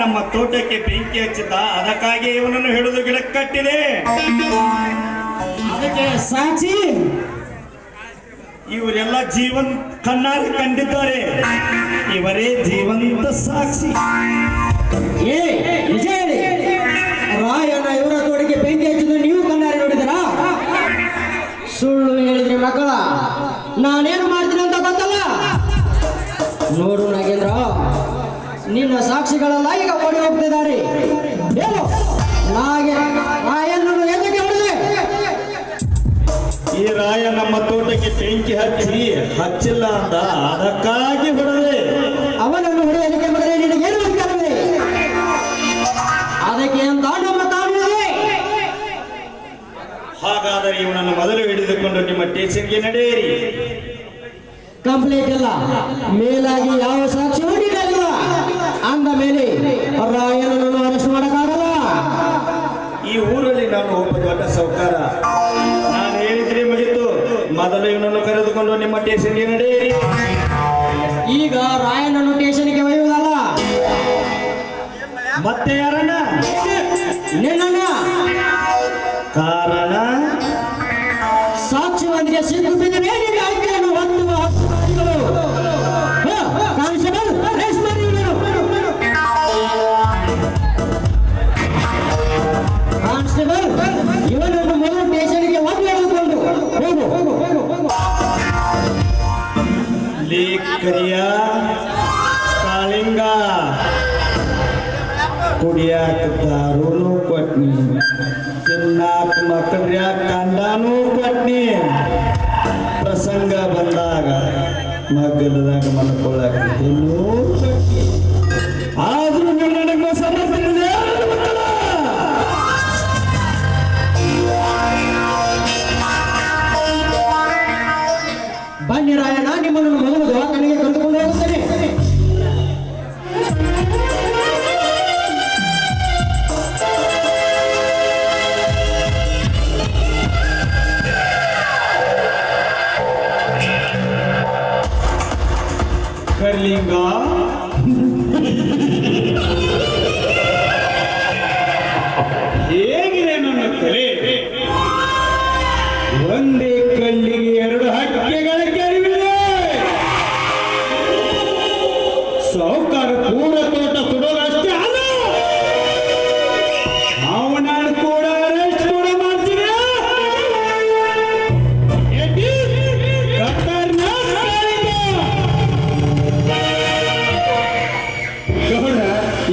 ನಮ್ಮ ತೋಟಕ್ಕೆ ಬೆಂಕಿ ಹಚ್ಚಿದ್ದ, ಅದಕ್ಕಾಗಿ ಇವನನ್ನು ಹಿಡಿದು ಗಿಡಕ್ಕೆ ಕಟ್ಟಿದೆ. ಅದಕ್ಕೆ ಸಾಕ್ಷಿ ಇವರೆಲ್ಲ ಕಣ್ಣಾರೆ ಕಂಡಿದ್ದಾರೆ. ಇವರೇ ಜೀವಂತ ಸಾಕ್ಷಿ. ನಿಜ ಹೇಳಿ, ರಾಯಣ್ಣ ಇವರ ತೋಟಕ್ಕೆ ಬೆಂಕಿ ಹಚ್ಚಿದ ನೀವು ಕಣ್ಣಾರೆ ನೋಡಿದರಾ? ಸುಳ್ಳು ಹೇಳಿದ್ರೆ ಮಕ್ಕಳ ನಾನೇನು ಮಾಡ್ತೀನಿ ಅಂತ ಗೊತ್ತಲ್ಲ. ನೋಡು ನಾಗೇಂದ್ರ, ನಿನ್ನ ಸಾಕ್ಷಿಗಳೆಲ್ಲ ಈಗ ಓಡಿ ಹೋಗ್ತಿದ್ದಾರೆ. ಏನು ರಾಯಣ್ಣನು ಎದಕ್ಕೆ ಹೊಡೆದೆ? ಈ ರಾಯ ನಮ್ಮ ತೋಟಕ್ಕೆ ಬೆಂಕಿ ಹಚ್ಚಿಲ್ಲ ಅಂತ ಅದಕ್ಕಾಗಿ ಹೊಡೆದೆ. ಅವನನ್ನು ಹೊಡೆಯಲಿಕ್ಕೆ ಬಂದರೆ ನಿನಗೇನು ಅಧಿಕಾರವಿದೆ? ಅದಕ್ಕೆ ಅಂತ ನಮ್ಮ ಕಾನೂನಿದೆ. ಹಾಗಾದರೆ ಇವನನ್ನು ಮೊದಲು ಹಿಡಿದುಕೊಂಡು ನಿಮ್ಮ ಸ್ಟೇಷನ್ಗೆ ನಡೆಯಿರಿ. ಕಂಪ್ಲೇಂಟ್ ಇಲ್ಲ, ಮೇಲಾಗಿ ಯಾವ ಸಾಕ್ಷಿ ಹೊಡಿಲಿಲ್ಲ ಅಂದ ಮೇಲೆ ರಾಯಣ್ಣನನ್ನು ಅರೆಸ್ಟ್ ಮಾಡಕ್ಕಾಗಲ್ಲ. ಈ ಊರಲ್ಲಿ ನಾನು ಒಬ್ಬ ದೊಡ್ಡ ಸೌಕಾರ. ನಾನು ಹೇಳಿದ್ರೆ ಮುಗಿತು. ಮೊದಲು ಇವನನ್ನು ಕರೆದುಕೊಂಡು ನಿಮ್ಮ ಸ್ಟೇಷನ್ಗೆ ನಡೆಯಿರಿ. ಈಗ ರಾಯಣ್ಣನು ಸ್ಟೇಷನ್ಗೆ ಒಯ್ಯುವುದಲ್ಲ, ಮತ್ತೆ ಯಾರನ್ನ? ನಿನ್ನನ್ನ. ಕಾರಣ ಸಾಕ್ಷಿ ಒಂದಿಗೆ ಸಿಕ್ಕು ಬಿದ್ದ ಮೇಲೆ ಆಯ್ಕೆಯನ್ನು ಹೊತ್ತುವ ಹಕ್ಕುಗಳು. ಕಾನ್ಸ್ಟೇಬಲ್, ಅರೆಸ್ಟ್ ಮಾಡಿ ಇವನನ್ನು. ಕಾನ್ಸ್ಟೇಬಲ್, ಇವನನ್ನು ಮೊದಲು ಸ್ಟೇಷನ್ಗೆ ಒಂದು ಎಳೆದುಕೊಂಡು ಹೋಗು. ಲೇಖರಿಯ ಕಾಳಿಂಗ ಕುಡಿಯಾಕ ದಾರೂನು ಕೊಟ್ನಿ, ತಿನ್ನಾಕ ಮಕ್ಕಳ್ಯ ಕಂಡಾನೂ ಕೊಟ್ನಿ. ಪ್ರಸಂಗ ಬಂದಾಗ ಮಗ್ಗಲದಾಗ ಮಲ್ಕೊಳ್ಳಾಕ ಇನ್ನೂ ಕೊಟ್ನಿ. ಆದ್ರೂ ನೀವು ನನಗೆ ಮೋಸ ಮಾಡ್ತಿದ್ದೀರಿ. ಬನ್ನಿ ರಾಯಣ್ಣ, ನಿಮ್ಮನ್ನು ಮೊದಲು ದವಾಖಾನೆಗೆ ಕರೆದುಕೊಂಡು ಹೋಗುತ್ತೇನೆ. ಕರ್ಲಿಂಗ, ಹೇಗಿದೆ ನನ್ನ ತಲೆ? ಒಂದೇ ಕಲ್ಲಿಗೆ ಎರಡು ಹಕ್ಕೆಗಳ ಕೆಡವಿದೆ. ಸಾಹುಕಾರ ಕೂಡ ತೋಟ ಸುಡೋದಷ್ಟೇ ಅಲ್ಲ, ಅವನನ್ನು ಕೂಡ ಅರೆಸ್ಟ್ ಕೂಡ ಮಾಡ್ತೀನಿ.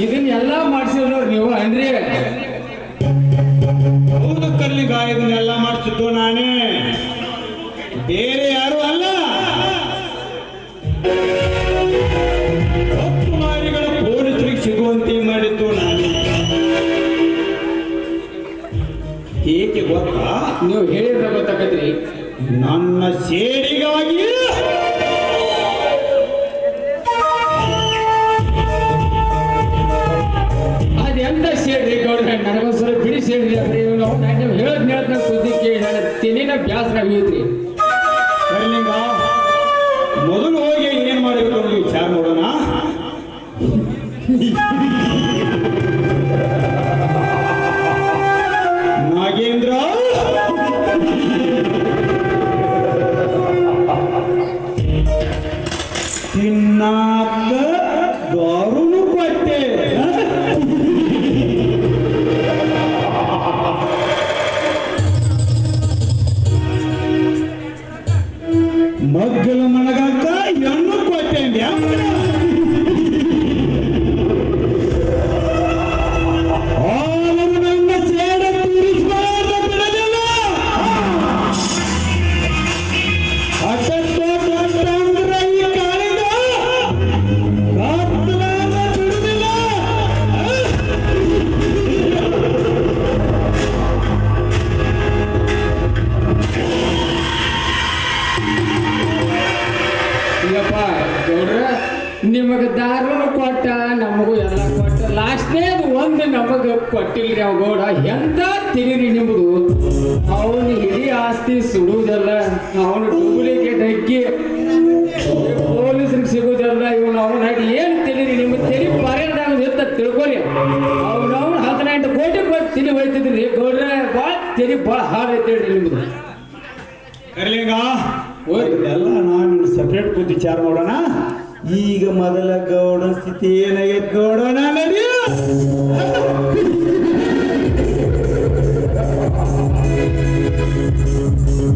ಇದನ್ನೆಲ್ಲ ಮಾಡಿಸಿದ್ರು ನೀವು ಅನ್ರಿ? ಹೌದು ಕರ್ಲಿಗ, ಇದನ್ನೆಲ್ಲ ಮಾಡಿಸಿದ್ದು ನಾನೇ, ಬೇರೆ ಯಾರು ಅಲ್ಲ. ಮಾರಿಗಳ ಪೊಲೀಸರಿಗೆ ಸಿಗುವಂತೆ ಮಾಡಿದ್ದು ನಾನೇ. ಏಕೆ ಗೊತ್ತಾ? ನೀವು ಹೇಳಿದ್ರೆ ಗೊತ್ತಾಗತ್ರಿ. ನನ್ನ ಸೇಡಿಗಾಗಿ ಅದೆಂತ ಸೇಡ್ರಿ ಗೌಡ್ರ, ನನಗೊಂದ್ಸಲ ಬಿಡಿ ಸೇಡ್ರಿ ಅದ್ರಿ. ನೀವು ಹೇಳದ್ ಸುದ್ದಿ ಕೇಳಿ ತಿನ್ನಿನ ಬ್ಯಾಸರ ಆಗೈತ್ರಿ. ಕರ್ಲಿಂಗ, ಮೊದಲು ಹೋಗಿ ಏನ್ ಮಾಡಬೇಕು ಅಂತ ವಿಚಾರ ಮಾಡೋಣ. ನಾಗೇಂದ್ರ, ತಿನ್ನಾಕ ದಾರುನು ಕೊಟ್ಟೆ. ಮಗ್ಗಲ ಮಣಗಾಕ ಹೆಣ್ಣು ಕೊಟ್ಟೆ. ನನ್ನ ಸೇಡ ತೀರಿಸಬಾರ್ದು ಬಿಡಲಿಲ್ಲ. ಅಂದ್ರೆ ಈ ಕಾಳಿಂಗ ಬಿಡುದಿಲ್ಲ. ಇಲ್ಲಪ್ಪ ಗೌಡ್ರ, ನಿಮಗ ದಾರನು ಕೊಟ್ಟ, ನಮಗೂ ಎಲ್ಲ ಕೊಟ್ಟ. ಲಾಸ್ಟ್ನೇದು ಒಂದು ನಮಗ ಕೊಟ್ಟಿಲ್ರಿ ಅವ ಗೌಡ. ಎಂತ ತಿಳಿರಿ ನಿಮ್ಮದು? ಅವನು ಇಡೀ ಆಸ್ತಿ ಸುಡುವುದಲ್ಲ, ಅವನು ಡೂಪ್ಲಿಕೇಟ್ ಅಕ್ಕಿ ಪೊಲೀಸರಿಗೆ ಸಿಗುವುದಲ್ಲ. ಇವನು ಅವನ ಹಾಗೆ ಏನು ತಿಳಿರಿ? ನಿಮ್ಮ ತೆರಿ ಬರೆಯದಾಗ ಅಂತ ತಿಳ್ಕೊರಿ. ತೆರಿ ಭಾಳ ಹಾಳು ಐತೆ ಹೇಳ್ರಿ ನಿಮ್ದು. ಕರ್ಲಿಂಗ ಓಯ್. ಎಲ್ಲ ನಾನು ಸಪ್ರೇಟ್ ಕೂತು ವಿಚಾರ ಮಾಡೋಣ. ಈಗ ಮೊದಲ ಗೌಡ ಸ್ಥಿತಿ ಏನಾಗೈತೆ ನೋಡು.